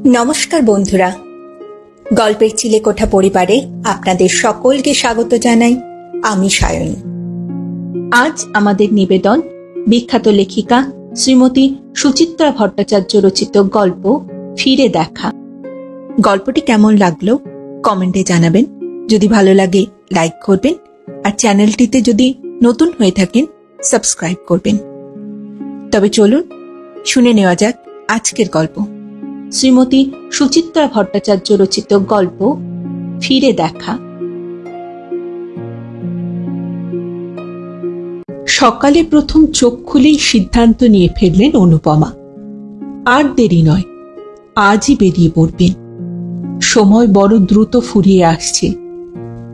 নমস্কার বন্ধুরা, গল্পের চিলেকোঠা পরিবারে আপনাদের সকলকে স্বাগত জানাই। আমি সায়নী। আজ আমাদের নিবেদন বিখ্যাত লেখিকা শ্রীমতী সুচিত্রা ভট্টাচার্য রচিত গল্প ফিরে দেখা। গল্পটি কেমন লাগলো কমেন্টে জানাবেন। যদি ভালো লাগে লাইক করবেন, আর চ্যানেলটিতে যদি নতুন হয়ে থাকেন সাবস্ক্রাইব করবেন। তবে চলুন শুনে নেওয়া যাক আজকের গল্প। শ্রীমতী সুচিত্রা ভট্টাচার্য রচিত গল্প ফিরে দেখা। সকালে প্রথম চোখ খুলেই সিদ্ধান্ত নিয়ে ফেললেন অনুপমা। আর দেরি নয়, আজই বেরিয়ে পড়বেন। সময় বড় দ্রুত ফুরিয়ে আসছে,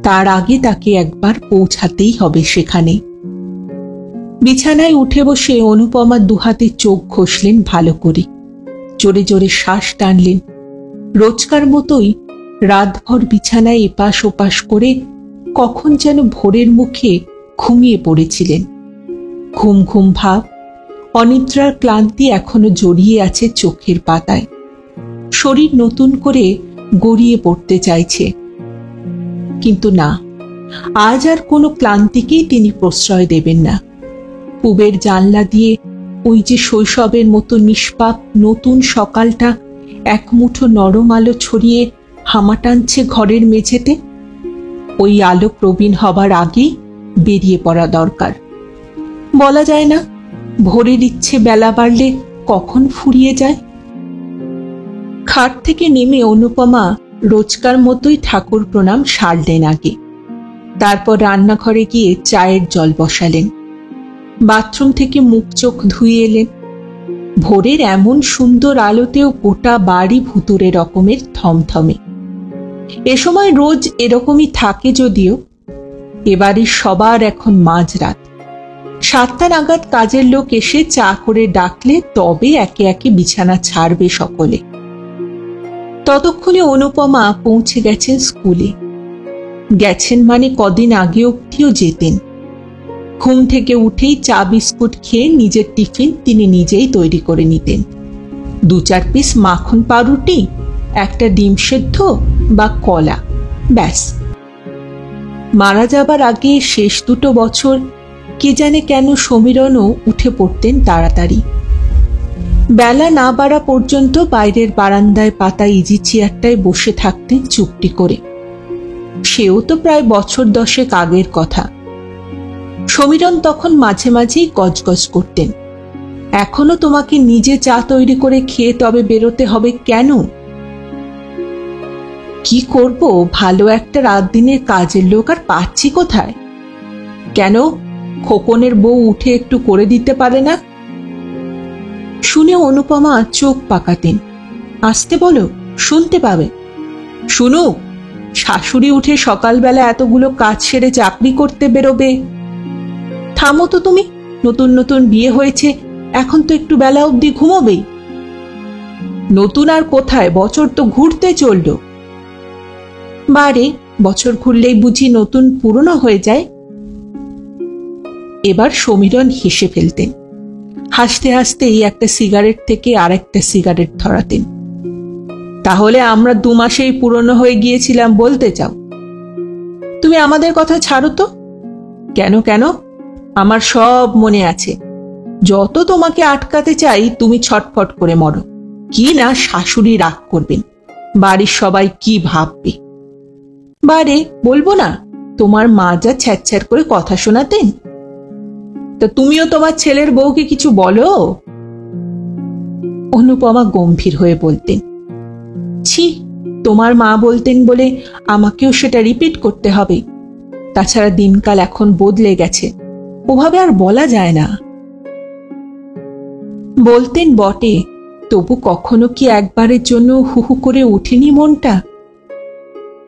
তার আগে তাকে একবার পৌঁছাতেই হবে সেখানে। বিছানায় উঠে বসে অনুপমা দুহাতে চোখ ঘষলেন ভালো করে, জোরে জোরে শ্বাস টানলেন। রোজকার মতোই রাতভর বিছানায় এপাশ ওপাশ করে কখন যেন ভোরের মুখে ঘুমিয়ে পড়েছিলেন। ঘুম ঘুম ভাব, অনিদ্রার ক্লান্তি এখনো জড়িয়ে আছে চোখের পাতায়। শরীর নতুন করে গড়িয়ে পড়তে চাইছে, কিন্তু না, আজ আর কোনো ক্লান্তিকেই তিনি প্রশ্রয় দেবেন না। পূবের জানলা দিয়ে ওই যে শৈশবের মতো নিষ্পাপ নতুন সকালটা এক মুঠো নরম আলো ছড়িয়ে হামা টানছে ঘরের মেঝেতে। ওই আলো প্রবীণ হবার আগেই বেরিয়ে পড়া দরকার। বলা যায় না ভোরের ইচ্ছে বেলা বাড়লে কখন ফুরিয়ে যায়। খাট থেকে নেমে অনুপমা রোজকার মতোই ঠাকুর প্রণাম সারলেন আগে। তারপর রান্নাঘরে গিয়ে চায়ের জল বসালেন। বাথরুম থেকে মুখ চোখ ধুয়ে এলেন। ভোরের এমন সুন্দর আলোতেও গোটা বাড়ি ভুতুরে রকমের থমথমে। এ সময় রোজ এরকমই থাকে, যদিও এবারে সবার এখন মাঝরাত। 7টা নাগাদ কাজের লোক এসে চা করে ডাকলে তবে একে একে বিছানা ছাড়বে সকলে। ততক্ষণে অনুপমা পৌঁছে গেছেন স্কুলে। গেছেন মানে কদিন আগে অবধিও যেতেন। ঘুম থেকে উঠেই চা বিস্কুট খেয়ে নিজের টিফিন তিনি নিজেই তৈরি করে নিতেন। 2-4 পিস মাখন পাউরুটি, একটা ডিম সেদ্ধ বা কলা, ব্যাস। মারা যাবার আগে শেষ 2 বছর কে জানে কেন সমীরণও উঠে পড়তেন তাড়াতাড়ি। বেলা না বাড়া পর্যন্ত বাইরের বারান্দায় পাতা ইজি চেয়ারটায় বসে থাকতেন চুপটি করে। সেও তো প্রায় বছর 10 আগের কথা। সমীরণ তখন মাঝে মাঝেই গজগজ করতেন, এখনো তোমাকে নিজে চা তৈরি করে খেয়ে তবে বেরোতে হবে কেন? কি করব, ভালো একটা রাত দিনের কাজের লোক আর পাচ্ছি কোথায়? কেন খোকনের বউ উঠে একটু করে দিতে পারে না? শুনে অনুপমা চোখ পাকাতেন। আসতে বলো, শুনতে পাবে। শুনুক, শাশুড়ি উঠে সকালবেলা এতগুলো কাজ সেরে চাকরি করতে বেরোবে। থামো তো তুমি, নতুন নতুন বিয়ে হয়েছে, এখন তো একটু বেলা অবধি ঘুমোবেই। নতুন আর কোথায়, বছর তো ঘুরতে চলল। বারে বছর ঘুরলেই বুঝি নতুন পুরনো হয়ে যায়? এবার সমীরণ হেসে ফেলতেন। হাসতে হাসতেই একটা সিগারেট থেকে আরেকটা সিগারেট ধরাতেন। তাহলে আমরা 2 মাসেই পুরনো হয়ে গিয়েছিলাম বলতে চাও? তুমি আমাদের কথা ছাড়ো তো। কেন কেন, আমার সব মনে আছে। যত তোমাকে আটকাতে চাই তুমি ছটফট করে মরো। কি না শাশুড়ি রাগ করবেন, বাড়ির সবাই কি ভাববে। বারে বলবো না, তোমার মা যা ছ্যাঁচ্ছ্যাঁর করে কথা শোনাতেন। তা তুমিও তোমার ছেলের বউকে কিছু বলো? অনুপমা গম্ভীর হয়ে বলতেন। ছি, তোমার মা বলতেন বলে আমাকেও সেটা রিপিট করতে হবে। তাছাড়া দিনকাল এখন বদলে গেছে, ওভাবে আর বলা যায় না। বলতেন বটে, তবু কখনো কি একবারের জন্য হুহু করে উঠেনি মনটা?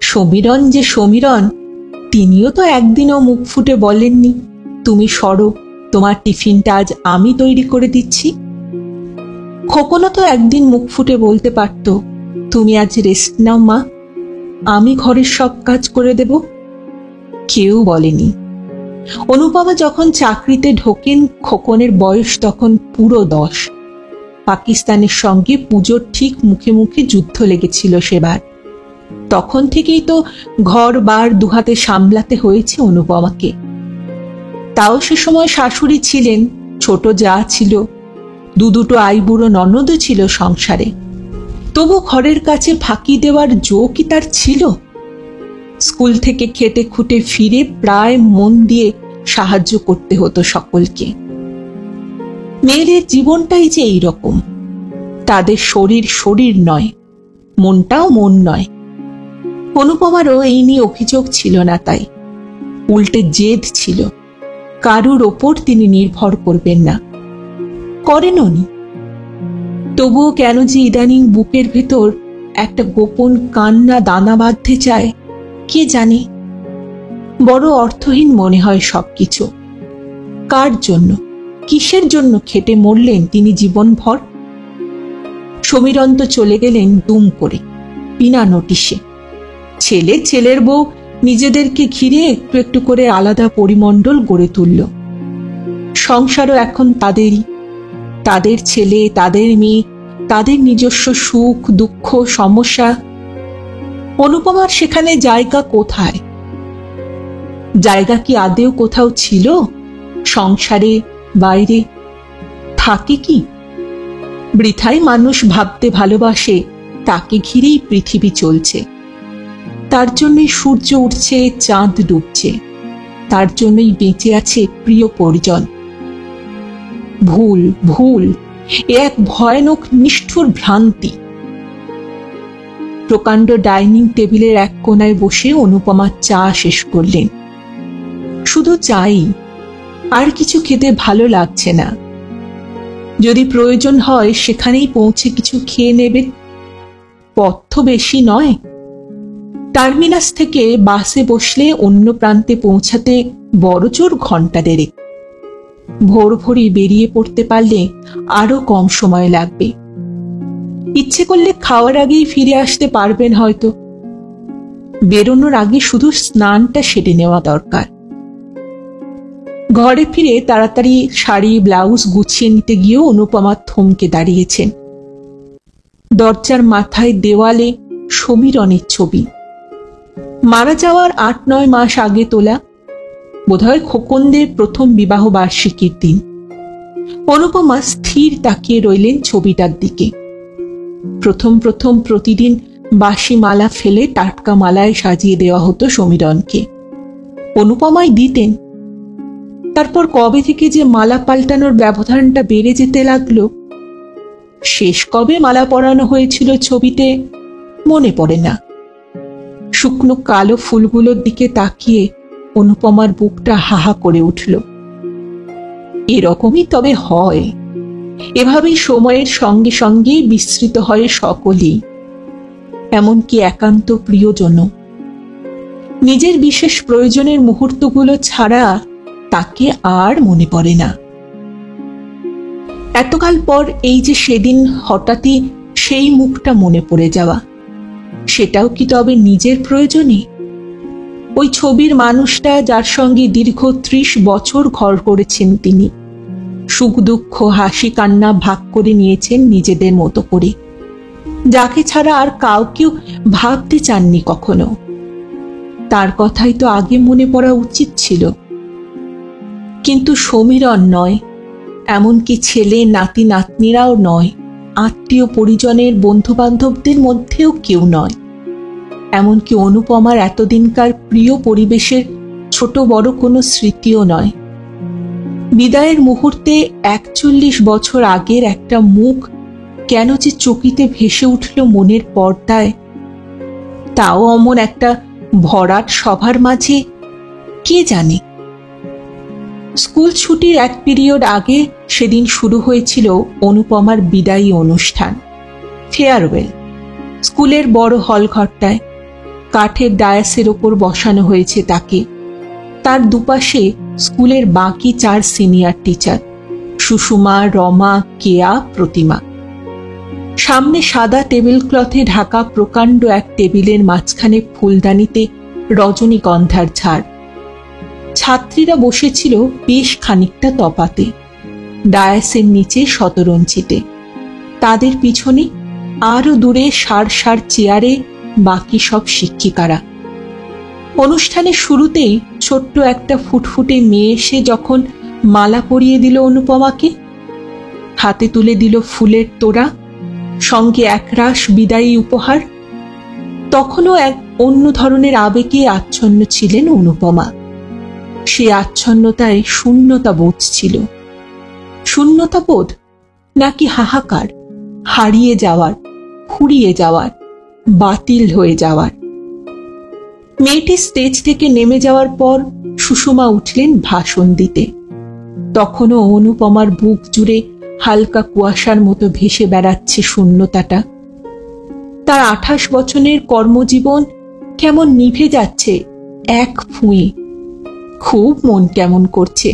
সমীরণ যে সমীরণ, তিনিও তো একদিনও মুখ ফুটে বলেননি তুমি সরো, তোমার টিফিনটা আজ আমি তৈরি করে দিচ্ছি। খোকনও তো একদিন মুখ ফুটে বলতে পারত, তুমি আজ রেস্ট নাও মা, আমি ঘরের সব কাজ করে দেব। কেউ বলেনি। অনুপমা যখন চাকরিতে ঢোকেন খোকনের বয়স তখন পুরো 10। পাকিস্তানের সঙ্গে পুজোর ঠিক মুখে মুখে যুদ্ধ লেগেছিল সেবার। তখন থেকেই তো ঘর বার দুহাতে সামলাতে হয়েছে অনুপমাকে। তাও সে সময় শাশুড়ি ছিলেন, ছোট যা ছিল, দুটো আইবুড়ো ননদও ছিল সংসারে। তবু ঘরের কাছে ফাঁকি দেওয়ার জো কি তার ছিল? স্কুল থেকে খেটে খুঁটে ফিরে প্রায় মন দিয়ে সাহায্য করতে হতো সকলকে। মেয়েদের জীবনটাই যে এইরকম, তাদের শরীর শরীর নয়, মনটাও মন নয়। অনুপমারও এই নিয়ে অভিযোগ ছিল না, তাই উল্টে জেদ ছিল। কারুর ওপর তিনি নির্ভর করবেন না, করেনও নি। তবুও কেন যে ইদানিং বুকের ভেতর একটা গোপন কান্না দানা বাঁধতে চায় কে জানে। বড় অর্থহীন মনে হয় সবকিছু। কার জন্য, কিসের জন্য খেটে মরলেন তিনি জীবনভর? সমীরণ তো চলে গেলেন দুম করে, বিনা নোটিশে। ছেলে ছেলের বউ নিজেদেরকে ঘিরে একটু একটু করে আলাদা পরিমণ্ডল গড়ে তুলল। সংসারও এখন তাদেরই, তাদের ছেলে, তাদের মেয়ে, তাদের নিজস্ব সুখ দুঃখ সমস্যা। অনুপমার সেখানে জায়গা কোথায়? জায়গা কি আদেও কোথাও ছিল? সংসারে, বাইরে থাকে কি? বৃথাই মানুষ ভাবতে ভালোবাসে তাকে ঘিরেই পৃথিবী চলছে, তার জন্যই সূর্য উঠছে, চাঁদ ডুবছে, তার জন্যই বেঁচে আছে প্রিয় পরিজন। ভুল ভুল, এ এক ভয়ানক নিষ্ঠুর ভ্রান্তি। প্রকাণ্ড ডাইনিং টেবিলের এক কোনায় বসে অনুপমা চা শেষ করলেন। শুধু চাই, আর কিছু খেতে ভালো লাগছে না। যদি প্রয়োজন হয় সেখানেই পৌঁছে কিছু খেয়ে নেবেন, পথ তো বেশি নয়। টার্মিনাস থেকে বাসে বসলে অন্য প্রান্তে পৌঁছাতে বড়জোর ঘন্টা দেড়েক। ভোর ভোরই বেরিয়ে পড়তে পারলে আরো কম সময় লাগবে। ইচ্ছে করলে খাওয়ার আগেই ফিরে আসতে পারবেন হয়তো। বেরোনোর আগে শুধু স্নানটা সেরে নেওয়া দরকার। ঘরে ফিরে তাড়াতাড়ি শাড়ি ব্লাউজ গুছিয়ে নিতে গিয়েও অনুপমা থমকে দাঁড়িয়েছেন। দরজার মাথায় দেওয়ালে সমীরণের ছবি। মারা যাওয়ার ৮-৯ মাস আগে তোলা, বোধহয় খোকনদের প্রথম বিবাহ বার্ষিকীর দিন। অনুপমা স্থির তাকিয়ে রইলেন ছবিটার দিকে। প্রথম প্রথম প্রতিদিন বাসি মালা ফেলে টাটকা মালায় সাজিয়ে দেওয়া হতো সমীরণকে, অনুপমাই দিতেন। তারপর কবে থেকে যে মালা পাল্টানোর ব্যবধানটা বেড়ে যেতে লাগলো, শেষ কবে মালা পরানো হয়েছিল ছবিতে মনে পড়ে না। শুকনো কালো ফুলগুলোর দিকে তাকিয়ে অনুপমার বুকটা হাহা করে উঠল। এরকমই তবে হয়, এভাবেই সময়ের সঙ্গে সঙ্গে বিস্তৃত হয় সকলেই, এমনকি একান্ত প্রিয়জন। নিজের বিশেষ প্রয়োজনের মুহূর্তগুলো ছাড়া তাকে আর মনে পড়ে না। এতকাল পর এই যে সেদিন হঠাৎই সেই মুখটা মনে পড়ে যাওয়া, সেটাও কি তবে নিজের প্রয়োজনে? ওই ছবির মানুষটা যার সঙ্গে দীর্ঘ ৩০ বছর ঘর করেছেন তিনি, সুখ দুঃখ হাসি কান্না ভাগ করে নিয়েছেন নিজেদের মতো করে, যাকে ছাড়া আর কাউকেও ভাবতে চাননি কখনো। তার কথাই তো আগে মনে পড়া উচিত ছিল। কিন্তু সমীরণ নয়, এমনকি ছেলে নাতি নাতনিরাও নয়, আত্মীয় পরিজনের বন্ধু বান্ধবদের মধ্যেও কেউ নয়, এমনকি অনুপমার এতদিনকার প্রিয় পরিবেশের ছোট বড় কোনো স্মৃতিও নয়। বিদায়ের মুহূর্তে ৪১ বছর আগের একটা মুখ কেন যে চকিতে ভেসে উঠল মনের পর্দায়, তাও অমন একটা ভরাট সভার মাঝে, কে জানে। স্কুল ছুটির এক পিরিয়ড আগে সেদিন শুরু হয়েছিল অনুপমার বিদায়ী অনুষ্ঠান, ফেয়ারওয়েল। স্কুলের বড় হল ঘরটায় কাঠের ডায়াসের ওপর বসানো হয়েছে তাকে। তার দুপাশে স্কুলের বাকি 4 সিনিয়র টিচার, সুষমা, রমা, কেয়া, প্রতিমা। সামনে সাদা টেবিল ক্লথে ঢাকা প্রকাণ্ড এক টেবিলের মাঝখানে ফুলদানিতে রজনীগন্ধার ঝাড়। ছাত্রীরা বসেছিল বেশ খানিকটা তফাতে, ডায়াসের নিচে শতরঞ্চিতে। তাদের পিছনে আরো দূরে সার সার চেয়ারে বাকি সব শিক্ষিকারা। অনুষ্ঠানের শুরুতেই ছোট্ট একটা ফুটফুটে মেয়ে এসে যখন মালা পরিয়ে দিল অনুপমাকে, হাতে তুলে দিল ফুলের তোড়া, সঙ্গে একরাশ বিদায়ী উপহার, তখনও এক অন্য ধরনের আবেগে আচ্ছন্ন ছিলেন অনুপমা। সে আচ্ছন্নতায় শূন্যতা বোধ ছিল। শূন্যতা বোধ নাকি হাহাকার, হারিয়ে যাওয়ার, ফুরিয়ে যাওয়ার, বাতিল হয়ে যাওয়ার। মেয়েটি স্টেজ থেকে নেমে যাওয়ার পর সুষমা উঠলেন ভাষণ দিতে। তখনও অনুপমার বুক জুড়ে হালকা কুয়াশার মতো ভেসে বেড়াচ্ছে শূন্যতাটা। তার 28 বছরের কর্মজীবন কেমন নিভে যাচ্ছে এক ফুঁয়ে। খুব মন কেমন করছে,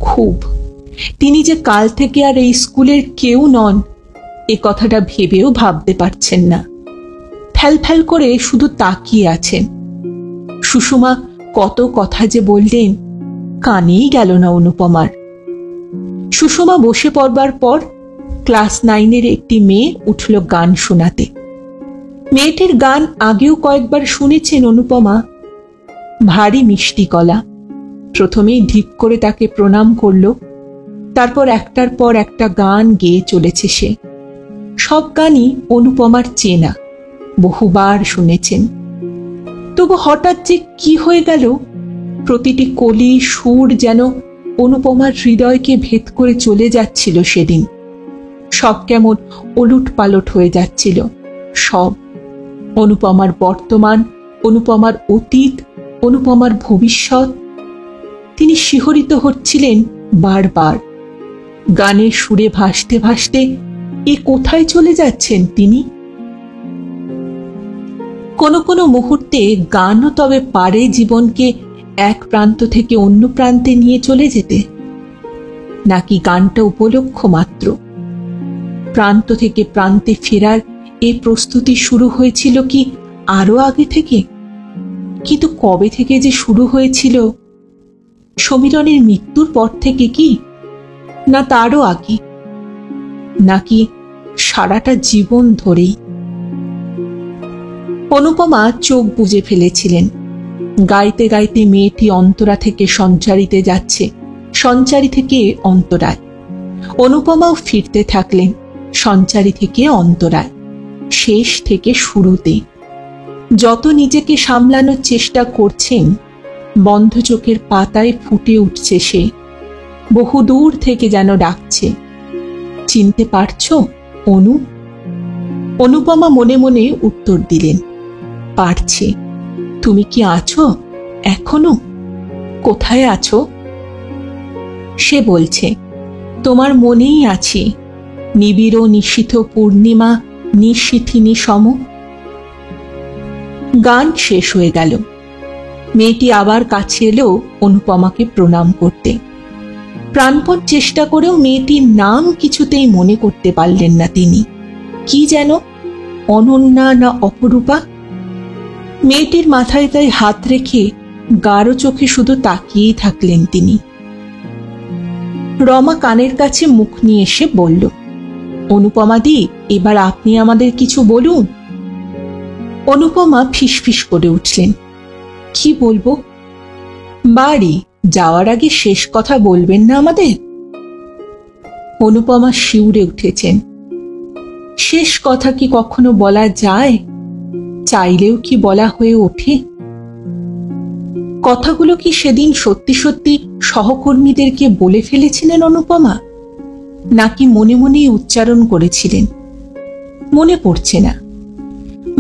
খুব। তিনি যে কাল থেকে আর এই স্কুলের কেউ নন, এ কথাটা ভেবেও ভাবতে পারছেন না। ফ্যাল করে শুধু তাকিয়ে আছেন। সুষমা কত কথা যে বললেন, কানেই গেল না অনুপমার। সুষমা বসে পড়বার পর ক্লাস 9-এর একটি মেয়ে উঠল গান শোনাতে। মেয়েটির গান আগেও কয়েকবার শুনেছেন অনুপমা। ভারী মিষ্টি গলা। প্রথমেই ঢিপ করে তাকে প্রণাম করল, তারপর একটার পর একটা গান গেয়ে চলেছে সে। সব গানই অনুপমার চেনা, বহুবার শুনেছেন। তবু হঠাৎ যে কি হয়ে গেল, প্রতিটি কলি সুর যেন অনুপমার হৃদয়কে ভেদ করে চলে যাচ্ছিল সেদিন। সব কেমন ওলট পালট হয়ে যাচ্ছিল। সব, অনুপমার বর্তমান, অনুপমার অতীত, অনুপমার ভবিষ্যৎ। তিনি শিহরিত হচ্ছিলেন বারবার। গানের সুরে ভাসতে ভাসতে এ কোথায় চলে যাচ্ছেন তিনি? কোনো কোনো মুহূর্তে গানও তবে পারে জীবনকে এক প্রান্ত থেকে অন্য প্রান্তে নিয়ে চলে যেতে, নাকি গানটা উপলক্ষ মাত্র? প্রান্ত থেকে প্রান্তে ফেরার এই প্রস্তুতি শুরু হয়েছিল কি আরো আগে থেকে? কিন্তু কবে থেকে যে শুরু হয়েছিল? সমীরণের মৃত্যুর পর থেকে কি, না তারও আগে, নাকি সারাটা জীবন ধরেই? অনুপমা চোখ বুজে ফেলেছিলেন। গাইতে গাইতে মেয়েটি অন্তরা থেকে সঞ্চারিতে যাচ্ছে, সঞ্চারী থেকে অন্তরায়। অনুপমাও ফিরতে থাকলেন সঞ্চারী থেকে অন্তরায়, শেষ থেকে শুরুতে। যত নিজেকে সামলানোর চেষ্টা করছেন, বন্ধ চোখের পাতায় ফুটে উঠছে সে। বহু দূর থেকে যেন ডাকছে, চিনতে পারছো অনু? অনুপমা মনে মনে উত্তর দিলেন, পারছি। তুমি কি আছো এখনো? কোথায় আছো? সে বলছে, তোমার মনেই আছি, নিবিড় নিশীথ পূর্ণিমা নিশীথিনী সম। গান শেষ হয়ে গেল। মেয়েটি আবার কাছে এলো অনুপমাকে প্রণাম করতে। প্রাণপণ চেষ্টা করেও মেয়েটির নাম কিছুতেই মনে করতে পারলেন না তিনি। কি যেন অনন্যা না অপরূপা? মেয়েটির মাথায় তাই হাত রেখে গাঢ় চোখে শুধু তাকিয়েই থাকলেন তিনি। রমা কানের কাছে মুখ নিয়ে এসে বলল, অনুপমা দি, এবার আপনি আমাদের কিছু বলুন। অনুপমা ফিসফিস করে উঠলেন, কি বলবো? বাড়ি যাওয়ার আগে শেষ কথা বলবেন না আমাদের? অনুপমা শিউরে উঠেছেন। শেষ কথা কি কখনো বলা যায়? চাইলেও কি বলা হয়ে ওঠে? কথাগুলো কি সেদিন সত্যি সত্যি সহকর্মীদেরকে বলে ফেলেছিলেন অনুপমা, নাকি মনে মনেই উচ্চারণ করেছিলেন? মনে পড়ছে না।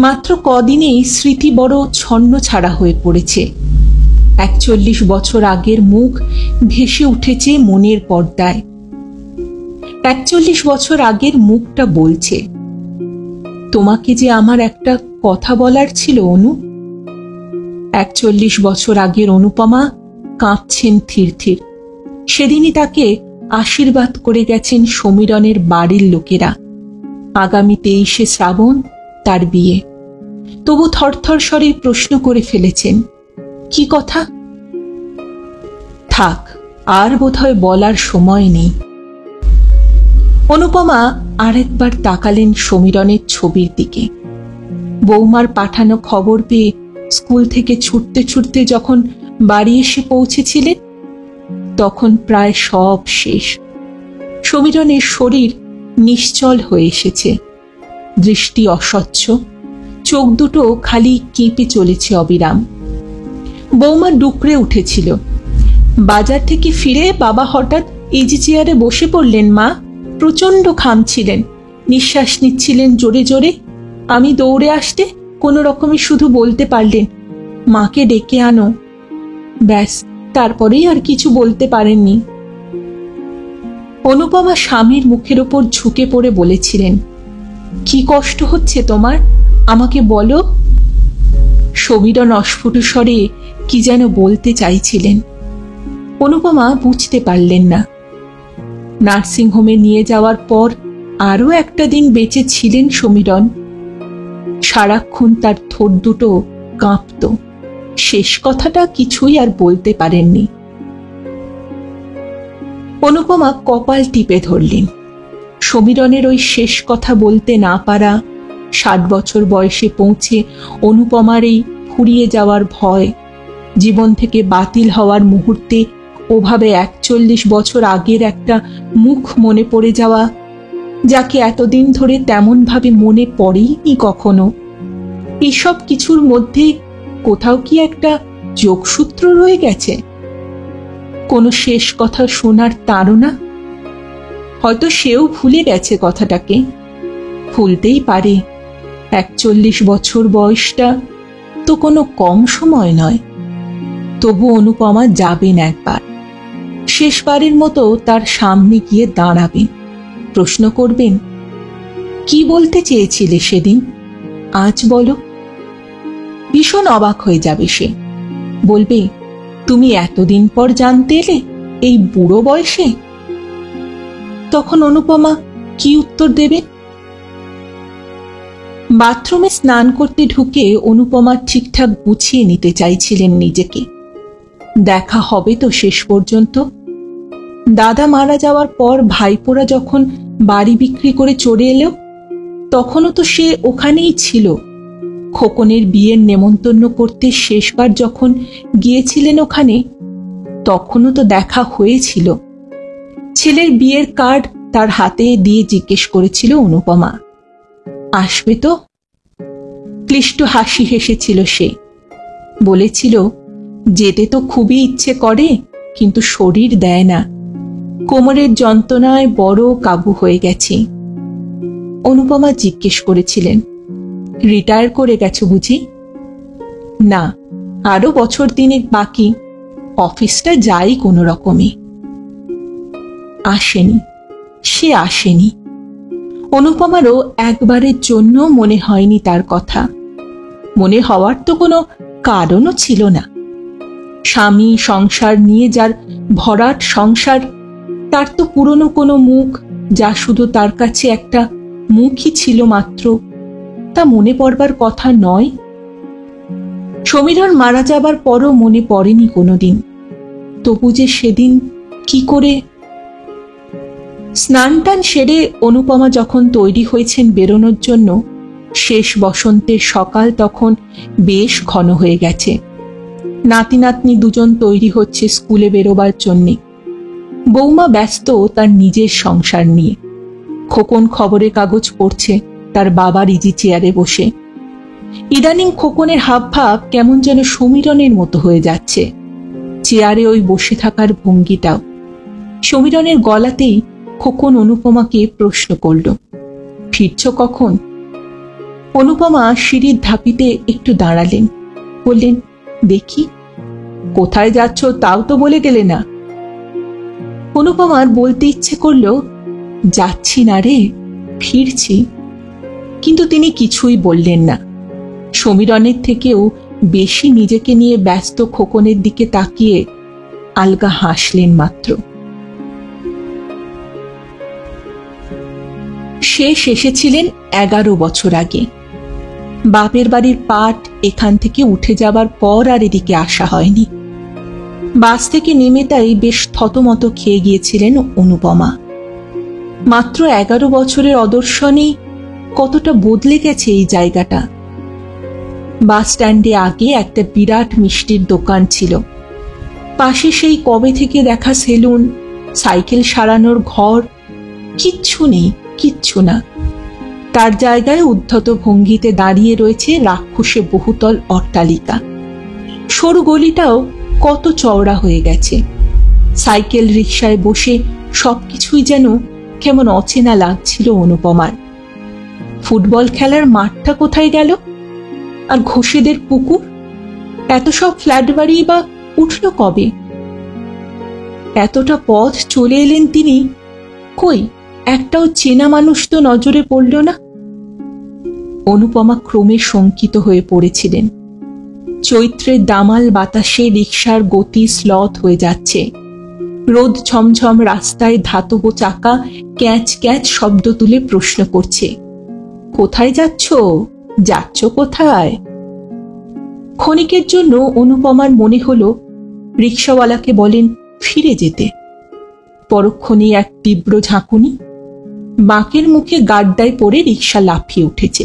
মাত্র কদিনেই স্মৃতি বড় ছন্ন ছাড়া হয়ে পড়েছে। 41 বছর আগের মুখ ভেসে উঠেছে মনের পর্দায়। 41 বছর আগের মুখটা বলছে, তোমাকে যে আমার একটা কথা বলার ছিল অনু। 41 বছর আগের অনুপমা কাঁপছেন থির থির। সেদিনই তাকে আশীর্বাদ করে গেছেন সমীরণের বাড়ির লোকেরা। আগামী 23শে শ্রাবণ তার বিয়ে। তবু থরথর স্বরে প্রশ্ন করে ফেলেছেন, কি কথা? থাক, আর বোধহয় বলার সময় নেই। অনুপমা আরেকবার তাকালেন সমীরণের ছবির দিকে। বৌমার পাঠানো খবর পেয়ে স্কুল থেকে ছুটতে ছুটতে যখন বাড়ি এসে পৌঁছেছিলেন, তখন প্রায় সব শেষ। সমীরণের শরীর নিশ্চল হয়ে এসেছে, দৃষ্টি অস্বচ্ছ, চোখ দুটো খালি কেঁপে চলেছে অবিরাম। বৌমা ডুকরে উঠেছিল। বাজার থেকে ফিরে বাবা হঠাৎ ইজি চেয়ারে বসে পড়লেন। মা প্রচণ্ড ঘামছিলেন, নিঃশ্বাস নিচ্ছিলেন জোরে জোরে। আমি দৌড়ে আসতে কোনো রকমে শুধু বলতে পারলেন, মাকে ডেকে আনো। ব্যাস, তারপরেই আর কিছু বলতে পারেননি। অনুপমা স্বামীর মুখের ওপর ঝুঁকে পড়ে বলেছিলেন, কি কষ্ট হচ্ছে তোমার, আমাকে বলো। সমীরণ অস্ফুট স্বরে কি যেন বলতে চাইছিলেন। অনুপমা বুঝতে পারলেন না। নার্সিংহোমে নিয়ে যাওয়ার পর আরও একটা দিন বেঁচে ছিলেন সমীরণ। সারাক্ষণ তার ঠোঁট দুটো কাঁপত। শেষ কথাটা কিছুই আর বলতে পারেননি। অনুপমা কপাল টিপে ধরলেন। সমীরণের ওই শেষ কথা বলতে না পারা, 60 বছর বয়সে পৌঁছে অনুপমার এই ফুরিয়ে যাওয়ার ভয়, জীবন থেকে বাতিল হওয়ার মুহূর্তে ওভাবে 41 বছর আগের একটা মুখ মনে পড়ে যাওয়া, যাকে এতদিন ধরে তেমন ভাবে মনে পড়েইনি কখনো। এসব কিছুর মধ্যে কোথাও কি একটা যোগসূত্র রয়ে গেছে? কোনো শেষ কথা শোনার তাড়না? হয়তো সেও ভুলে গেছে কথাটাকে। ভুলতেই পারে, 41 বছর বয়সটা তো কোনো কম সময় নয়। তবু অনুপমা যাবেন একবার, শেষবারের মতো তার সামনে গিয়ে দাঁড়াবেন, প্রশ্ন করবেন, কি বলতে চেয়েছিলে সেদিন, আজ বলো। ভীষণ অবাক হয়ে যাবে সে। বলবে, তুমি এতদিন পর জানতে এলে এই বুড়ো বয়সে? তখন অনুপমা কি উত্তর দেবে? বাথরুমে স্নান করতে ঢুকে অনুপমা ঠিকঠাক গুছিয়ে নিতে চাইছিলেন নিজেকে। দেখা হবে তো শেষ পর্যন্ত। দাদা মারা যাওয়ার পর ভাইপোরা যখন বাড়ি বিক্রি করে চলে এলো, তখনও তো সে ওখানেই ছিল। খোকনের বিয়ের নেমন্তন্ন করতে শেষবার যখন গিয়েছিলেন ওখানে, তখনও তো দেখা হয়েছিল। ছেলের বিয়ের কার্ড তার হাতে দিয়ে জিজ্ঞেস করেছিল অনুপমা, আসবে তো? ক্লিষ্ট হাসি হেসেছিল সে। বলেছিল, যেতে তো খুবই ইচ্ছে করে, কিন্তু শরীর দেয় না, কোমরের যন্ত্রণায় বড় কাবু হয়ে গেছে। অনুপমা জিজ্ঞেস করেছিলেন, রিটায়ার করে গেছো বুঝি? না, আরো বছর দিনেক বাকি, অফিসটা যাই কোনো রকমে। আসেনি, সে আসেনি। অনুপমারও একবারের জন্য মনে হয়নি তার কথা। মনে হওয়ার তো কোনো কারণও ছিল না। স্বামী, সংসার নিয়ে যার ভরাট সংসার, তার তো পুরনো কোনো মুখ, যা শুধু তার কাছে একটা মুখই ছিল মাত্র, তা মনে পড়বার কথা নয়। সমীরণ মারা যাবার পরও মনে পড়েনি কোনোদিন। তবু যে সেদিন কি করে। স্নান টান সেরে অনুপমা যখন তৈরি হয়েছেন বেরোনোর জন্য, শেষ বসন্তের সকাল তখন বেশ ঘন হয়ে গেছে। নাতি নাতনি দুজন তৈরি হচ্ছে স্কুলে বেরোবার জন্যে। বৌমা ব্যস্ত তার নিজের সংসার নিয়ে। খোকন খবরের কাগজ পড়ছে তার বাবার ইজি চেয়ারে বসে। ইদানিং খোকনের হাবভাব কেমন যেন সমীরণের মতো হয়ে যাচ্ছে, চেয়ারে ওই বসে থাকার ভঙ্গিটাও। সমীরণের গলাতেই খোকন অনুপমাকে প্রশ্ন করল, ফিরছ কখন? অনুপমা সিঁড়ির ধাপিতে একটু দাঁড়ালেন, বললেন, দেখি। কোথায় যাচ্ছ তাও তো বলে গেলে না। অনুপমার বলতে ইচ্ছে করল, যাচ্ছি না রে, ফিরছি। কিন্তু তিনি কিছুই বললেন না। সমীরণের থেকেও বেশি নিজেকে নিয়ে ব্যস্ত খোকনের দিকে তাকিয়ে আলগা হাসলেন মাত্র। শেষ এসেছিলেন 11 বছর আগে। বাপের বাড়ির পাট এখান থেকে উঠে যাবার পর আর এদিকে আসা হয়নি। বাস থেকে নেমে তাই বেশ থতমত খেয়ে গিয়েছিলেন অনুপমা। মাত্র 11 বছরের অদর্শনেই কতটা বদলে গেছে এই জায়গাটা। বাস স্ট্যান্ডে আগে একটা বিরাট মিষ্টির দোকান ছিল, পাশে সেই কবে থেকে দেখা সেলুন, সাইকেল সারানোর ঘর, কিচ্ছু নেই, কিচ্ছু না। তার জায়গায় উদ্ধত ভঙ্গিতে দাঁড়িয়ে রয়েছে রাক্ষসে বহুতল অট্টালিকা। সরু গলিটাও কত চওড়া হয়ে গেছে। সাইকেল রিকশায় বসে সবকিছুই যেন কেমন অচেনা লাগছিল অনুপমার। ফুটবল খেলার মাঠটা কোথায় গেল? আর ঘোষেদের পুকুর? এত সব ফ্ল্যাট বাড়ি বা উঠল কবে? এতটা পথ চলে এলেন তিনি, কই একটাও চেনা মানুষ তো নজরে পড়ল না। অনুপমা ক্রমে শঙ্কিত হয়ে পড়েছিলেন। চৈত্রের দামাল বাতাসে রিকশার গতি শ্লথ হয়ে যাচ্ছে। রোদ ঝমঝম রাস্তায় ধাতব চাকা ক্যাঁচ ক্যাঁচ শব্দ তুলে প্রশ্ন করছে, কোথায় যাচ্ছ? যাচ্ছ কোথায়? ক্ষণিকের জন্য অনুপমার মনে হলো রিকশাওয়ালাকে বলেন ফিরে যেতে। পরক্ষণে এক তীব্র ঝাঁকুনি, বাঁকের মুখে গাড্ডায় পড়ে রিকশা লাফিয়ে উঠেছে।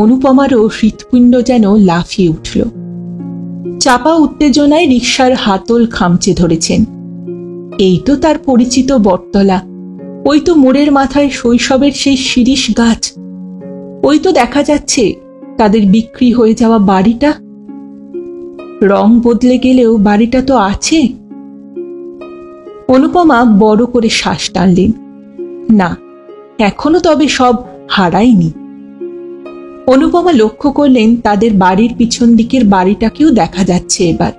অনুপমারও হৃৎপিণ্ড যেন লাফিয়ে উঠল। চাপা উত্তেজনায় রিকশার হাতল খামচে ধরেছেন। এই তো তার পরিচিত বটতলা, ওই তো মোড়ের মাথায় শৈশবের সেই শিরীষ গাছ, ওই তো দেখা যাচ্ছে তাদের বিক্রি হয়ে যাওয়া বাড়িটা। রং বদলে গেলেও বাড়িটা তো আছে। অনুপমা বড় করে শ্বাস টানলেন। না, এখনো তবে সব হারায়নি। অনুপমা লক্ষ্য করলেন তাদের বাড়ির পিছন দিকের বাড়িটাকেও দেখা যাচ্ছে এবার।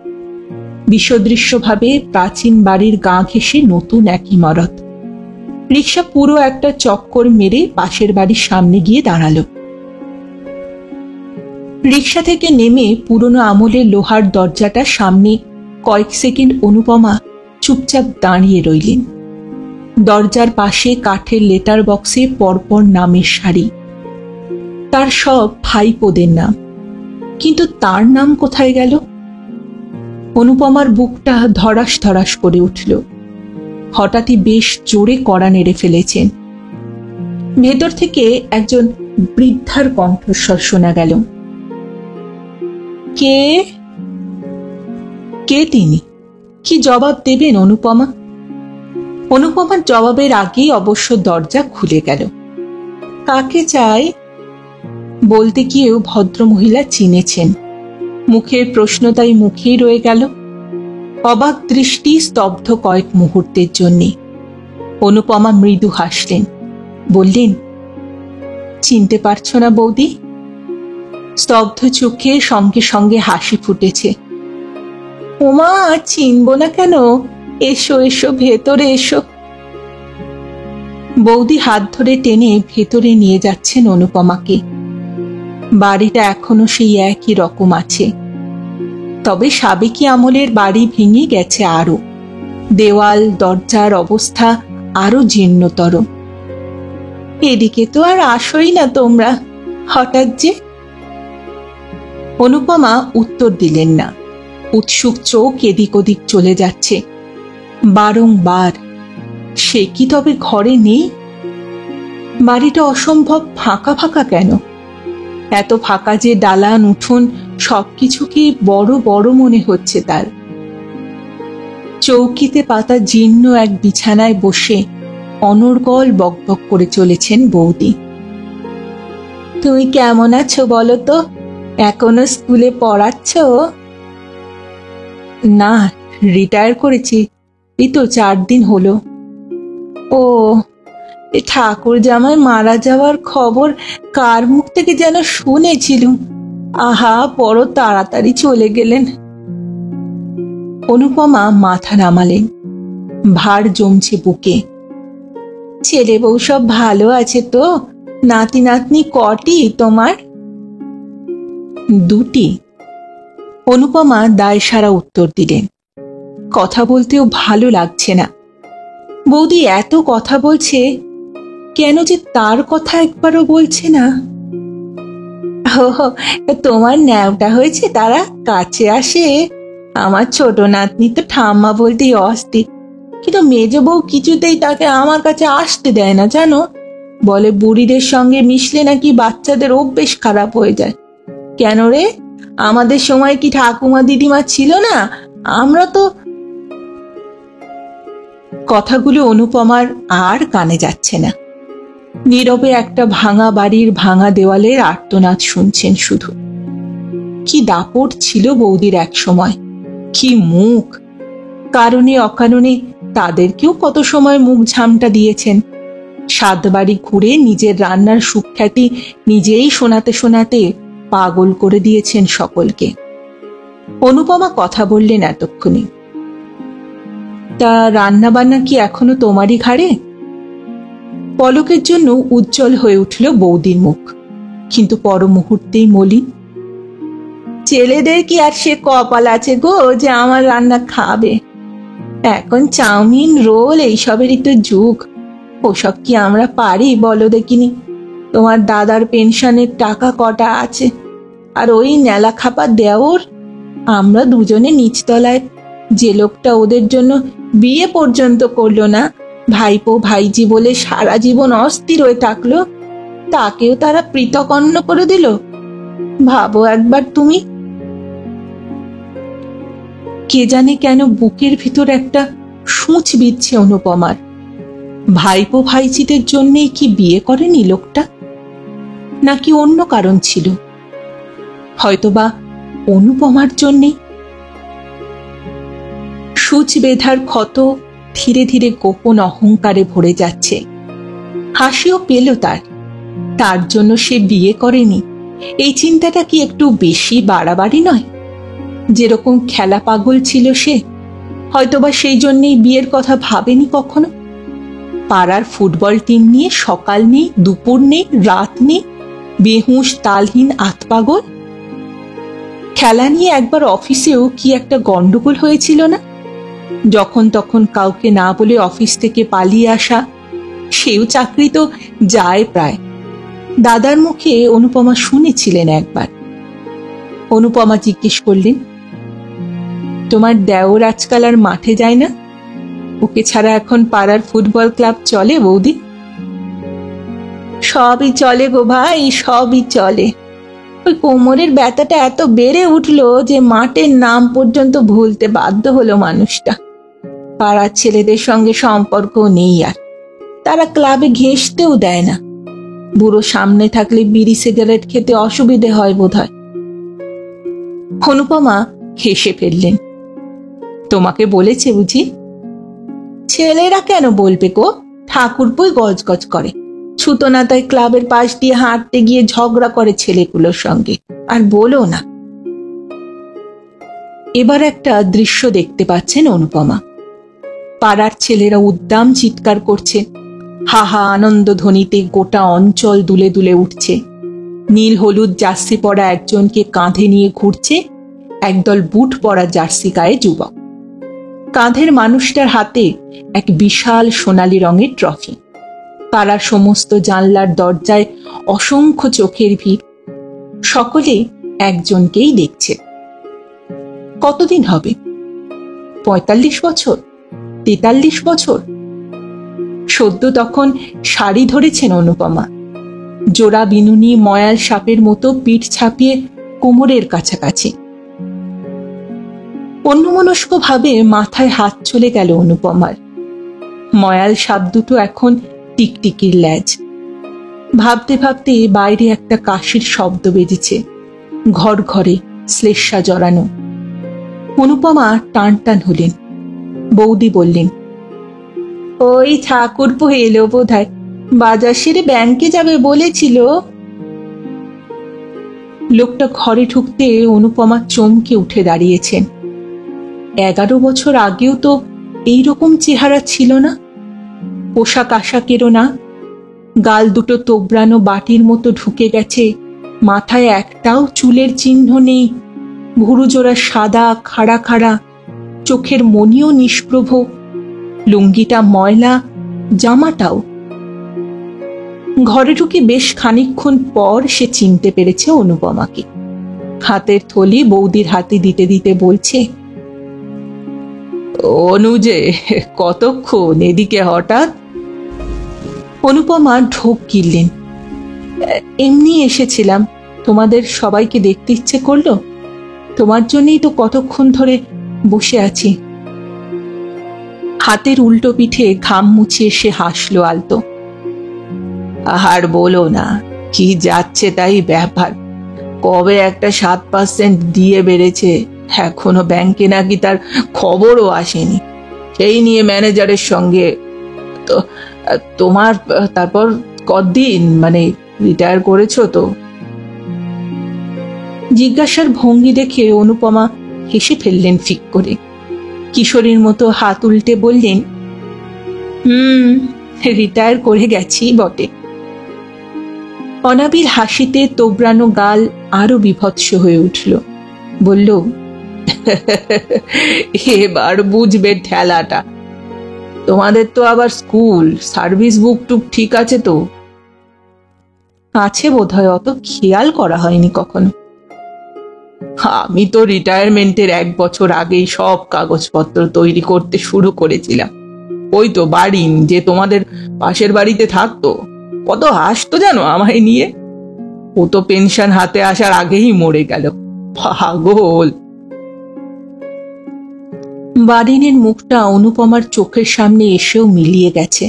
বিসদৃশ্যভাবে প্রাচীন বাড়ির গা ঘেঁষে নতুন এক ইমারত। রিকশা পুরো একটা চক্কর মেরে পাশের বাড়ির সামনে গিয়ে দাঁড়ালো। রিকশা থেকে নেমে পুরনো আমলের লোহার দরজাটার সামনে কয়েক সেকেন্ড অনুপমা চুপচাপ দাঁড়িয়ে রইলেন। দরজার পাশে কাঠের লেটার বক্সে পরপর নামের সারি, তার সব ভাইপোদের নাম, কিন্তু তার নাম কোথায় গেল? অনুপমার বুকটা ধড়াস ধড়াস করে উঠল। হঠাৎই বেশ জোরে কড়া নেড়ে ফেলেছেন। ভেতর থেকে একজন বৃদ্ধার কণ্ঠস্বর শোনা গেল। কে? কে তিনি? কি জবাব দেবেন অনুপমা? অনুপমার জবাবের আগেই অবশ্য দরজা খুলে গেল। কাকে চাই? বলতে গিয়েও ভদ্রমহিলা চিনেছেন। মুখের প্রশ্ন তাই মুখেই রয়ে গেল। অবাক দৃষ্টি স্তব্ধ কয়েক মুহূর্তের জন্যে। অনুপমা মৃদু হাসলেন, বললেন, চিনতে পারছো না বৌদি? স্তব্ধ চোখে সঙ্গে সঙ্গে হাসি ফুটেছে। ওমা, চিনব না কেন? এসো এসো, ভেতরে এসো। বৌদি হাত ধরে টেনে ভেতরে নিয়ে যাচ্ছেন অনুপমাকে। বাড়িটা এখনো সেই একই রকম আছে, তবে সাবেকি আমলের বাড়ি ভেঙে গেছে আরো। দেওয়াল দরজার অবস্থা আরো জীর্ণতর। এদিকে তো আর আসোই না তোমরা, হঠাৎ যে? অনুপমা উত্তর দিলেন না। উৎসুক চোখ এদিক ওদিক চলে যাচ্ছে বারংবার। সে কি তবে ঘরে নেই? বাড়িটা অসম্ভব ফাঁকা ফাঁকা কেন? এত ফাঁকা যে দালান উঠোন সবকিছুকে বড় বড় মনে হচ্ছে তার। চৌকিতে পাতা জীর্ণ এক বিছানায় বসে অনর্গল বকবক করে চলেছেন বৌদি। তুমি কেমন আছো বলো তো? এখনো স্কুলে পড়াচ্ছ? না, রিটায়ার করেছি, এই তো 4 দিন হলো। ও, ঠাকুর জামাই মারা যাওয়ার খবর কার মুখ থেকে যেন শুনেছিলুম। আহা, বড় তাড়াতাড়ি চলে গেলেন। অনুপমা মাথা নামালেন। ভার জমছে বুকে। ছেলে বউ সব ভালো আছে তো? নাতি নাতনি কটি তোমার? 2টি। অনুপমা দায়সারা উত্তর দিলেন। কথা বলতেও ভালো লাগছে না। বৌদি এত কথা বলছে, কেন যে তার কথা একবারও বলছে না। তোমার ন্যাওটা হয়েছে তারা কাছে আসে? আমার ছোট নাতনি তো ঠাম্মা বলতেই অস্থির। কিন্তু মেজ বউ কিছুতেই তাকে আমার কাছে আসতে দেয় না জানো, বলে বুড়িদের সঙ্গে মিশলে নাকি বাচ্চাদের অভ্যেস খারাপ হয়ে যায়। কেন রে, আমাদের সময় কি ঠাকুমা দিদিমা ছিল না? আমরা তো। কথাগুলো অনুপমার আর কানে যাচ্ছে না। নীরবে একটা ভাঙা বাড়ির ভাঙা দেওয়ালের আর্তনাদ শুনছেন শুধু। কি দাপট ছিল বৌদির এক সময়, কি মুখ! কারণে অকারণে তাদেরকেও কত সময় মুখ ঝামটা দিয়েছেন। সাত বাড়ি ঘুরে নিজের রান্নার সুখ্যাতি নিজেই শোনাতে শোনাতে পাগল করে দিয়েছেন সকলকে। অনুপমা কথা বললেন এতক্ষণে। তা রান্না বান্না কি এখনো তোমারই ঘাড়ে? পলকের জন্য উজ্জ্বল হয়ে উঠল বৌদির মুখ, কিন্তু পর মুহূর্তেই মলিন। ছেলেদের কি আর সে কপাল আছে গো যে আমার রান্না খাবে? এখন চাউমিন রোল এইসবেরই তো যুগ। ওসব কি আমরা পারি বলো দেখিনি? তোমার দাদার পেনশনের টাকা কটা আছে? আর ওই নেলা খাপা দেওর, আমরা দুজনে নিচতলায়, যে লোকটা ওদের জন্য বিয়ে পর্যন্ত করলো না, ভাইপো ভাইজি বলে সারা জীবন অস্থির হয়ে থাকলো, তাকেও তারা পৃথকন্ন করে দিল। ভাবো একবার তুমি। কে জানে কেন বুকের ভিতর একটা সূচ বিচ্ছে অনুপমার। ভাইপো ভাইজিদের জন্যেই কি বিয়ে করেনি লোকটা? নাকি অন্য কারণ ছিল? হয়তোবা অনুপমার জন্যেই। সূচ বেঁধার ক্ষত ধীরে ধীরে গোপন অহংকারে ভরে যাচ্ছে। হাসিও পেল তার জন্য সে বিয়ে করেনি, এই চিন্তাটা কি একটু বেশি বাড়াবাড়ি নয়? যেরকম খেলা পাগল ছিল সে, হয়তোবা সেই জন্যেই বিয়ের কথা ভাবেনি কখনো। পাড়ার ফুটবল টিম নিয়ে সকাল নেই, দুপুর নেই, রাত নেই, বেহুঁশ তালহীন আতপাগল। খেলা নিয়ে একবার অফিসেও কি একটা গন্ডগোল হয়েছিল না? যখন তখন কাউকে না বলে অফিস থেকে পালিয়ে আসা, সেও চাকরি তো যায় প্রায়। দাদার মুখে অনুপমা শুনেছিলেন একবার। অনুপমা জিজ্ঞেস করলেন, তোমার দেওর আজকাল আর মাঠে যায় না? ওকে ছাড়া এখন পাড়ার ফুটবল ক্লাব চলে বৌদি? সবই চলে গো ভাই, সবই চলে। ওই কোমরের ব্যথাটা এত বেড়ে উঠলো যে মাঠের নাম পর্যন্ত ভুলতে বাধ্য হলো মানুষটা। পাড়ার ছেলেদের সঙ্গে সম্পর্ক নেই আর, তারা ক্লাবে ঘেঁষতেও দেয় না। বুড়ো সামনে থাকলে বিড়ি সিগারেট খেতে অসুবিধে হয় বোধহয়। অনুপমা হেসে ফেললেন। তোমাকে বলেছে বুঝি? ছেলেরা কেন বলবে গো, ঠাকুরপোই গজগজ করে। ছুতো না তাই ক্লাবের পাশ দিয়ে হাঁটতে গিয়ে ঝগড়া করে ছেলেগুলোর সঙ্গে। আর বলো না। এবার একটা দৃশ্য দেখতে পাচ্ছেন অনুপমা। পাড়ার ছেলেরা উদ্দাম চিৎকার করছে, হাহা আনন্দ ধ্বনিতে গোটা অঞ্চল দুলে দুলে উঠছে। নীল হলুদ জার্সি পরা একজনকে কাঁধে নিয়ে ঘুরছে একদল বুট পরা জার্সি গায়ে যুবক। কাঁধের মানুষটার হাতে এক বিশাল সোনালী রঙের ট্রফি। পাড়ার সমস্ত জানলার দরজায় অসংখ্য চোখের ভিড়। সকলে একজনকেই দেখছে। কতদিন হবে? ৪৫ বছর, ৪৩ বছর। সদ্য তখন শাড়ি ধরেছেন অনুপমা। জোড়া বিনুনি ময়াল সাপের মতো পিঠ ছাপিয়ে কোমরের কাছাকাছি। অন্যমনস্ক ভাবে মাথায় হাত চলে গেল অনুপমার। ময়াল সাপ দুটো এখন টিকটিকির ল্যাজ। ভাবতে ভাবতে বাইরে একটা কাশির শব্দ বেজেছে। ঘর ঘরে শ্লেষা জড়ানো। অনুপমা টান টান হলেন। বৌদি বললেন, ওই ঠাকুরপো এলো বোধহয়, বাজার সেরে ব্যাংকে যাবে বলেছিল। লোকটা ঘরে ঢুকতে অনুপমা চমকে উঠে দাঁড়িয়েছেন। 11 বছর আগেও তো এইরকম চেহারা ছিল না। পোশাক আশাকেরও না। গাল দুটো তোবড়ানো বাটির মতো ঢুকে গেছে, মাথায় একটাও চুলের চিহ্ন নেই। ভুরুজোড়া সাদা খাড়া খাড়া, চোখের মনিও নিষ্প্রভ। লুঙ্গিটা ময়লা, জামাটাও। ঘরে ঢুকে বেশ খানিকক্ষণ পর সে চিনতে পেরেছে অনুপমাকে। হাতের থলি বৌদির হাতে দিতে দিতে বলছে, অনুজে, কতক্ষণ এদিকে হঠাৎ? অনুপমা ঢোক গিললেন। এমনি এসেছিলাম, তোমাদের সবাইকে দেখতে ইচ্ছে করলো, তোমার জন্যই তো কতক্ষণ ধরে বসে আছি। হাতের উল্টো পিঠে ঘাম মুছিয়ে সে হাসলো আলতো। আর বলো না, কি যাচ্ছে তাই ব্যাপার। কবে একটা 7% দিয়ে বেড়েছে, এখনো ব্যাংকে নাকি তার খবরও আসেনি। সেই নিয়ে ম্যানেজারের সঙ্গে তো। তোমার তারপর কতদিন, মানে রিটায়ার করেছো তো? জিজ্ঞাসার ভঙ্গি দেখে অনুপমা হেসে ফেললেন ফিক করে। কিশোরীর মতো হাত উল্টে বললেন, রিটায়ার করে গেছি বটে। অনাবিল হাসিতে তোবড়ানো গাল আরো বিভৎস হয়ে উঠল। বলল, এবার বুঝবে ঠেলাটা। তোমাদের তো আবার স্কুল সার্ভিস বুক টুক ঠিক আছে তো? আছে বোধহয়, অত খেয়াল করা হয়নি কখনো। আমি তো রিটায়ারমেন্টের 1 বছর আগেই সব কাগজপত্র তৈরি করতে শুরু করেছিলাম। ওই তো বাড়িন, যে তোমাদের পাশের বাড়িতে থাকতো, কত হাসতো জানো আমায় নিয়ে। ও তো পেনশন হাতে আসার আগেই মরে গেল, পাগল। বারিনের মুখটা অনুপমার চোখের সামনে এসেও মিলিয়ে গেছে।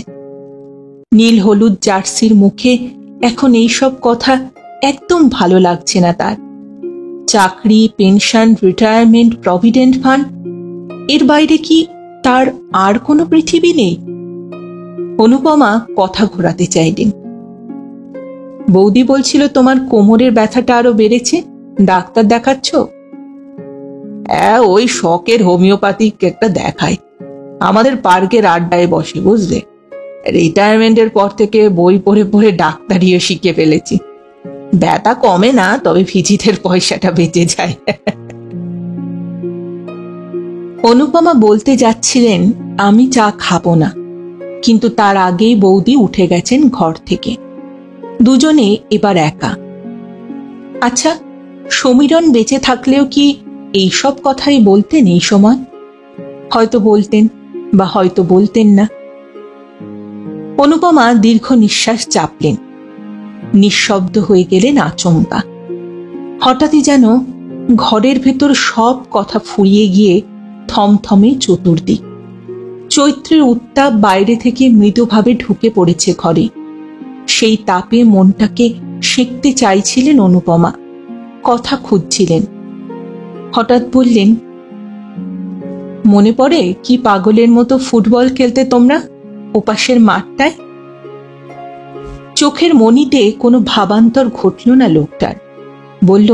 নীল হলুদ জার্সির মুখে এখন এইসব কথা একদম ভালো লাগছে না তার। চাকরি, পেনশন, রিটায়ারমেন্ট, প্রভিডেন্ট ফান্ড, এর বাইরে কি তার আর কোনো পৃথিবী নেই? অনুপমা কথা ঘোরাতে চাইলেন। বৌদি বলছিল তোমার কোমরের ব্যথাটা আরো বেড়েছে, ডাক্তার দেখাচ্ছ? হ্যাঁ, ওই শখের হোমিওপ্যাথিক একটা দেখাই। আমাদের পার্কের আড্ডায় বসে, বুঝলে। রিটায়ারমেন্টের পর থেকে বই পড়ে পড়ে ডাক্তারিও শিখে ফেলেছি। ব্যথা কমে না, তবে ভিজিটের পয়সাটা বেঁচে যায়। অনুপমা বলতে যাচ্ছিলেন, আমি চা খাবো না, কিন্তু তার আগেই বৌদি উঠে গেছেন ঘর থেকে। দুজনে এবার একা। আচ্ছা, সমীরণ বেঁচে থাকলেও কি এইসব কথাই বলতেন এই সময়? হয়তো বলতেন, বা হয়তো বলতেন না। অনুপমা দীর্ঘ নিঃশ্বাস চাপলেন। নিঃশব্দ হয়ে গেলেন আচমকা। হঠাৎই যেন ঘরের ভেতর সব কথা ফুরিয়ে গিয়ে থমথমে চতুর্দিক। চৈত্রের উত্তাপ বাইরে থেকে মৃদুভাবে ঢুকে পড়েছে ঘরে। সেই তাপে মনটাকে সেঁকতে চাইছিলেন অনুপমা, কথা খুঁজছিলেন। হঠাৎ বললেন, মনে পড়ে কি পাগলের মতো ফুটবল খেলতে তোমরা ওপাশের মাঠটায়? চোখের মনিতে কোনো ভাবান্তর ঘটল না লোকটার। বলল,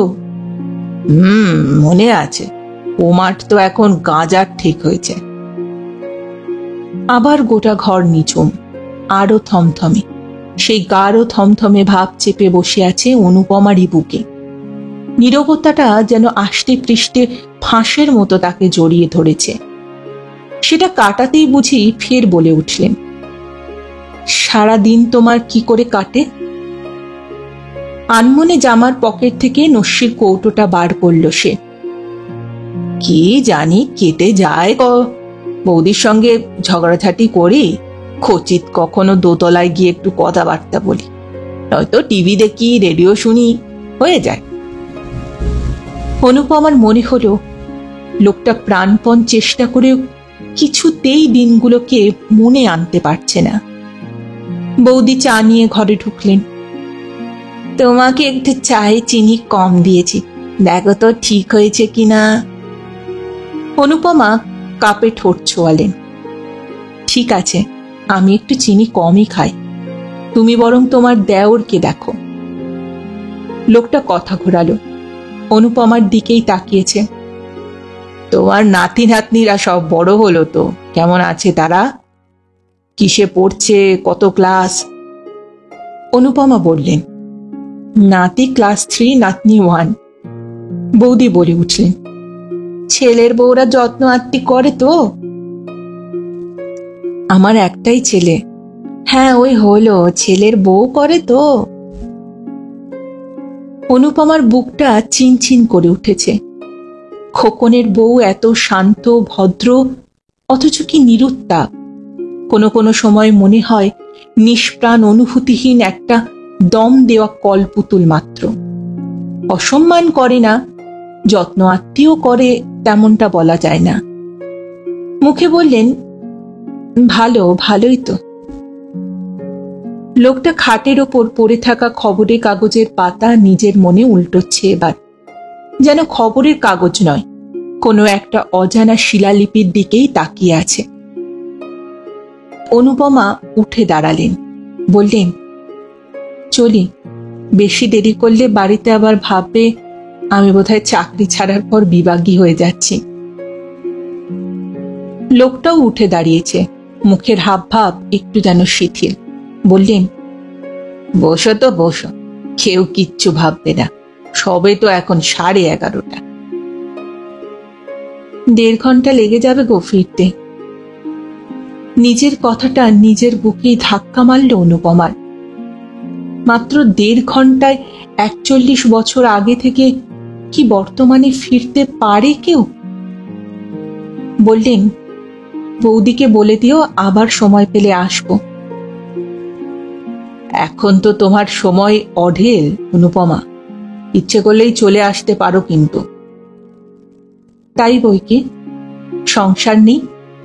মনে আছে, ও মাঠ তো এখন গাঁজার ঠিক হয়েছে। আবার গোটা ঘর নিঝুম, আরো থমথমে। সেই গাঢ় থমথমে ভাব চেপে বসে আছে অনুপমারই বুকে। নীরবতাটা যেন আষ্টে পৃষ্ঠে ফাঁসের মতো তাকে জড়িয়ে ধরেছে। সেটা কাটাতেই বুঝি ফের বলে উঠলেন, সারাদিন তোমার কি করে কাটে? আনমনে জামার পকেট থেকে নস্যির কৌটোটা বার করল সে। কি জানি, কেটে যায়। বৌদির সঙ্গে ঝগড়াঝাটি করি, খচিত কখনো দোতলায় গিয়ে একটু কথাবার্তা বলি, নয়তো টিভি দেখি, রেডিও শুনি, হয়ে যায়। অনুপমার মনে হলো লোকটা প্রাণপণ চেষ্টা করেও কিছুতেই দিনগুলোকে মনে আনতে পারছে না। বৌদি চা নিয়ে ঘরে ঢুকলেন। তোমাকে একটু চায়ে চিনি কম দিয়েছি, দেখো তো ঠিক হয়েছে কিনা। অনুপমা কাপে ঠোঁট ছোঁয়ালেন। ঠিক আছে, আমি একটু চিনি কমই খাই, তুমি বরং তোমার দেওরকে দেখো। লোকটা কথা ঘোরালো, অনুপমার দিকেই তাকিয়েছে। তোমার নাতি নাতনিরা সব বড় হলো তো, কেমন আছে তারা? কিসে পড়ছে, কত ক্লাস? অনুপমা বললেন, নাতি ক্লাস 3, নাতনি 1। বৌদি বলে উঠলেন, ছেলের বউরা যত্ন আত্তি করে তো? আমার একটাই ছেলে। হ্যাঁ, ওই হলো, ছেলের বউ করে তো। অনুপমার বুকটা চিনচিন করে উঠেছে। খোকনের বউ এত শান্ত ভদ্র, অথচ কি নিরুত্তাপ। কোনো কোনো সময় মনে হয় নিষ্প্রাণ অনুভূতিহীন একটা দম দেওয়া কলপুতুল মাত্র। অসম্মান করে না, যত্ন আত্মীয় করে তেমনটা বলা যায় না। মুখে বললেন, ভালোই তো। লোকটা খাটের ওপর পড়ে থাকা খবরের কাগজের পাতা নিজের মনে উল্টোচ্ছে এবার, যেন খবরের কাগজ নয়, কোনো একটা অজানা শিলালিপির দিকেই তাকিয়ে আছে। অনুপমা উঠে দাঁড়ালেন, বললেন, চলি, বেশি দেরি করলে বাড়িতে আবার ভাববে আমি বোধহয় চাকরি ছাড়ার পর বিভাগী হয়ে যাচ্ছি। লোকটাও উঠে দাঁড়িয়েছে, মুখের হাবভাব একটু যেন শিথিল। বললেন, বসো তো বসো, কেউ কিচ্ছু ভাববে না, সবে তো এখন 11:30। 1.5 ঘন্টা লেগে যাবে গো ফিরতে। নিজের কথাটা নিজের বুকেই ধাক্কা মারল অনুপমার। মাত্র 1.5 ঘন্টায় 41 বছর আগে থেকে কি বর্তমানে ফিরতে পারে কেউ? বললেন, বৌদিকে বলে দিও আবার সময় পেলে আসবো। এখন তো তোমার সময় অঢেল অনুপমা, ইচ্ছে করলেই চলে আসতে পারো কিন্তু। তাই বইকে, সংসার নেই,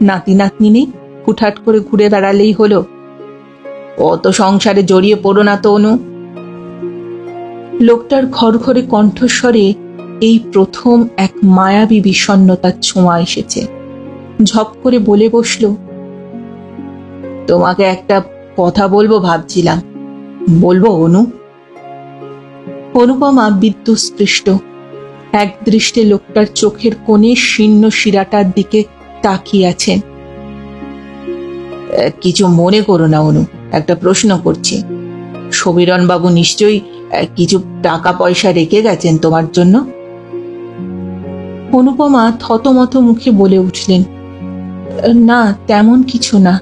নাতি নাতনি নেই, হুটহাট করে ঘুরে বেড়ালেই হলো। অত সংসারে জড়িয়ে পড়ো না তো অনু। লোকটার ঘরঘরে কণ্ঠস্বরে এই প্রথম এক মায়াবী বিষণ্ণতার ছোঁয়া এসেছে। ঝপ করে বলে বসল, তোমাকে একটা কথা বলবো ভাবছিলাম, বলবো অনু? অনুপমা বিদ্যুৎস্পৃষ্ট এক দৃষ্টে লোকটার চোখের কোণে শীর্ণ শিরাটার দিকে তাকিয়ে আছেন। কিছু মনে করো না অনু, একটা প্রশ্ন করছি। সমীরণ বাবু নিশ্চয়ই কিছু টাকা পয়সা রেখে গেছেন তোমার জন্য? অনুপমা থতমত মুখে বলে উঠলেন, না, তেমন কিছু না।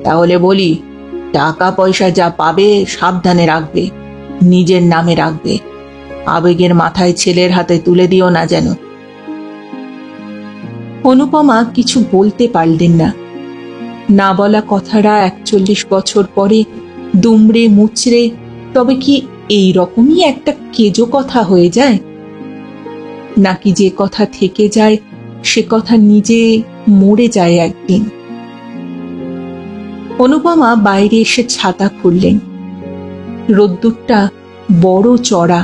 তাহলে বলি, টাকা পয়সা যা পাবে সাবধানে রাখবে, নিজের নামে রাখবে, আবেগের মাথায় ছেলের হাতে তুলে দিও না যেন। অনুপমা কিছু বলতে পারলেন না। না বলা কথাটা 41 বছর পরে দুমড়ে মুচড়ে তবে কি এই রকমই একটা কেজো কথা হয়ে যায়, নাকি যে কথা থেকে যায় সে কথা নিজে মরে যায় একদিন? অনুপমা বাইরে এসে ছাতা খুললেন। রোদ্দুরটা বড় চড়া,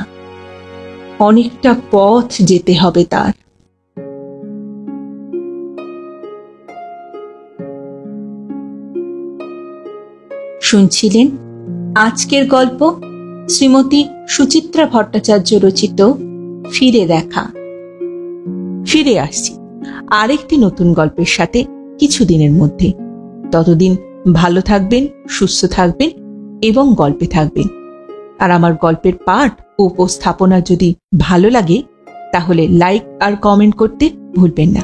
অনেকটা পথ যেতে হবে তার। শুনছিলেন আজকের গল্প শ্রীমতী সুচিত্রা ভট্টাচার্য রচিত ফিরে দেখা। ফিরে আসছি আরেকটি নতুন গল্পের সাথে কিছুদিনের মধ্যে। ততদিন ভালো থাকবেন, সুস্থ থাকবেন এবং গল্পে থাকবেন। আর আমার গল্পের পাঠ ও উপস্থাপনা যদি ভালো লাগে তাহলে লাইক আর কমেন্ট করতে ভুলবেন না।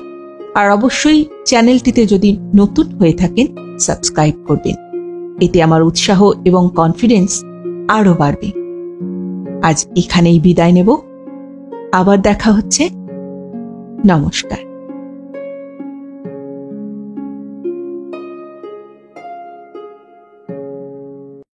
আর অবশ্যই চ্যানেলটিতে যদি নতুন হয়ে থাকেন সাবস্ক্রাইব করবেন, এতে আমার উৎসাহ এবং কনফিডেন্স আরো বাড়বে। আজ এখানেই বিদায় নেব, আবার দেখা হচ্ছে। নমস্কার।